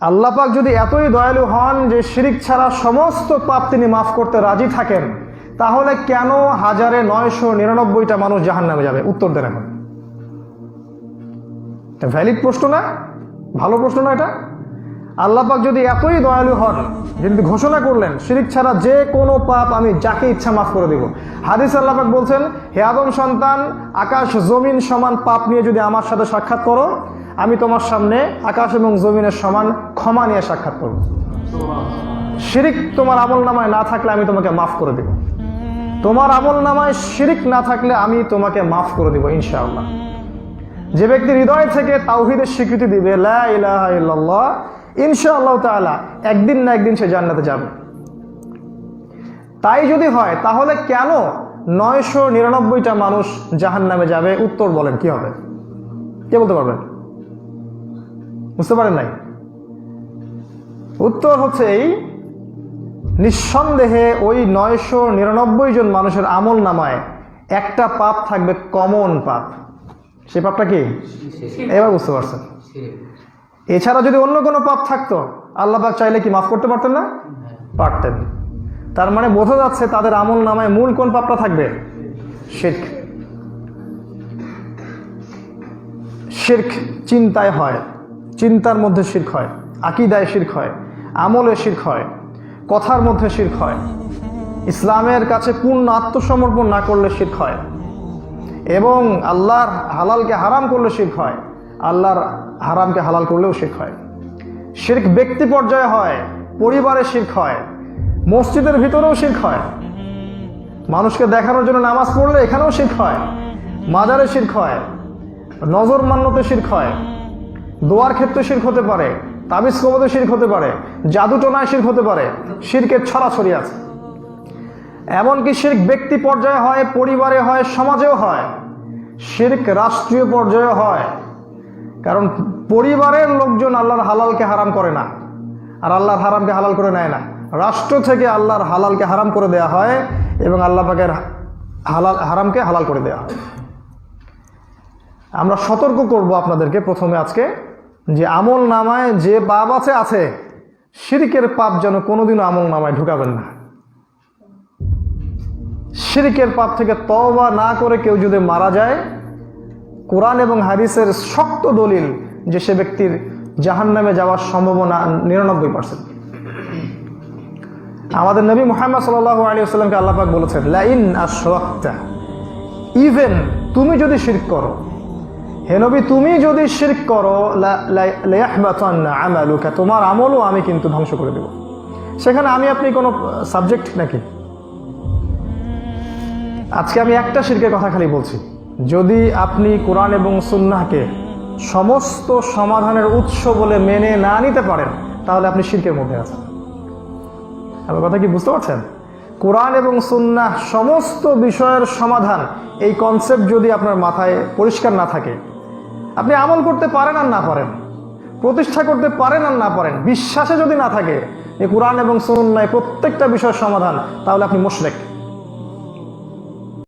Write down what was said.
আল্লাহ পাক যদি এতই দয়ালু হন যে শিরিক ছাড়া সমস্ত পাপ তিনি মাফ করতে রাজি থাকেন, তাহলে কেন 1999টা মানুষ জাহান্নামে যাবে? উত্তর দেন এখন। এটা ভ্যালিড প্রশ্ন না? ভালো প্রশ্ন না এটা? আল্লাহ পাক যদি এতই দয়ালু হন, যদি ঘোষণা করলেন শিরিক ছাড়া যে কোনো পাপ আমি যাকে ইচ্ছা মাফ করে দেব। হাদিস আল্লাহ পাক বলছেন, হে আদম সন্তান, আকাশ জমিন সমান পাপ নিয়ে যদি আমার সাথে সাক্ষাৎ করো, আমি তোমার সামনে আকাশ এবং জমিনের সমান ক্ষমা নিয়ে সাক্ষাৎ করব। শিরিক তোমার আমল নামায় না থাকলে আমি তোমাকে মাফ করে দেব। তোমার আমল নামায় শিরিক না থাকলে আমি তোমাকে মাফ করে দেব ইনশাআল্লাহ। যে ব্যক্তি হৃদয় থেকে তাওহীদের স্বীকৃতি দিবে, লা ইলাহা ইল্লাল্লাহ, ইনশাআল্লাহ তাআলা একদিন না একদিন সে জান্নাতে যাবে। তাই যদি হয়, তাহলে কেন 999টা মানুষ জাহান্নামে যাবে? উত্তর বলেন, কি হবে? কে বলতে পারবেন? বুঝতে পারেন নাই? উত্তর হচ্ছে এই, নিঃসন্দেহে ওই 999 জন মানুষের আমল নামায় একটা পাপ থাকবে, কমন পাপ। সে পাপটা কি? এবার বুঝতে পারছেন? এছাড়া যদি অন্য কোনো পাপ থাকতো, আল্লাহ পাক চাইলে কি মাফ করতে পারতেন না? পারতেন। তার মানে বোঝা যাচ্ছে তাদের আমল নামায় মূল কোন পাপটা থাকবে? শিরক। শিরক চিন্তায় হয়, চিন্তার মধ্যে শিরক হয়, আকীদায় শিরক হয়, আমলে শিরক হয়, কথার মধ্যে শিরক হয়, ইসলামের কাছে পূর্ণ আত্মসমর্পণ না করলে শিরক হয়, এবং আল্লাহর হালালকে হারাম করলে শিরক হয়, আল্লাহর হারামকে হালাল করলেও শিরক হয়। শিরক ব্যক্তি পর্যায়ে হয়, পরিবারে শিরক হয়, মসজিদের ভিতরেও শিরক হয়, মানুষকে দেখানোর জন্য নামাজ পড়লে এখানেও শিরক হয়, মাজারে শিরক হয়, নজর মান্যতে শিরক হয়, দোয়ার ক্ষেত্রে শিরক হতে পারে, তাবিজ কবতে শিরক হতে পারে, জাদু টোনায় শিরক হতে পারে। শিরকের ছড়াছড়ি আছে। এমনকি শিরক ব্যক্তি পর্যায়ে হয়, পরিবারে হয়, সমাজেও হয়, শিরক রাষ্ট্রীয় পর্যায়ে হয়। কারণ পরিবারের লোকজন আল্লাহর হালালকে হারাম করে না, আর আল্লাহর হারামকে হালাল করে নেয় না। রাষ্ট্র থেকে আল্লাহর হালালকে হারাম করে দেয়া হয় এবং আল্লাহ পাকের হারামকে হালাল করে দেয়া হয়। আমরা সতর্ক করব আপনাদেরকে প্রথমে আজকে, যে আমল নামায় যে পাপ আছে, শিরকের পাপ যেন কোনোদিনও আমল নামায় ঢুকাবেন না। শিরকের পাপ থেকে তওবা না করে কেউ যদি মারা যায়, কোরআন এবং হাদিসের শক্ত দলিল যে সে ব্যক্তির জাহান্নামে যাওয়ার সম্ভাবনা 99%। আমাদের নবী মুহাম্মদ সাল্লাল্লাহু আলাইহি ওয়াসাল্লামকে আল্লাহ পাক বলেছেন, লা ইন আশরাকতা, ইভেন তুমি যদি শিরক করো, হে নবী তুমি যদি শিরক করো, লা ইয়াহবাতান্না আমালুকা, তোমার আমলও আমি কিন্তু ধ্বংস করে দেব। সেখানে আমি আপনি কোনো সাবজেক্ট নাকি? আজকে আমি একটা শিরকের কথা খালি বলছি। যদি আপনি কোরআন এবং সুন্নাহকে সমস্ত সমাধানের উৎস বলে মেনে না নিতে পারেন, তাহলে আপনি শিরকের মধ্যে আছেন। আমার কথা কি বুঝতে পারছেন? কোরআন এবং সুন্নাহ সমস্ত বিষয়ের সমাধান, এই কনসেপ্ট যদি আপনার মাথায় পরিষ্কার না থাকে, আপনি আমল করতে পারেন আর না পারেন, প্রতিষ্ঠা করতে পারেন আর না পারেন, বিশ্বাসে যদি না থাকে যে কোরআন এবং সুন্নাহ প্রত্যেকটা বিষয়ের সমাধান, তাহলে আপনি মুশরিক।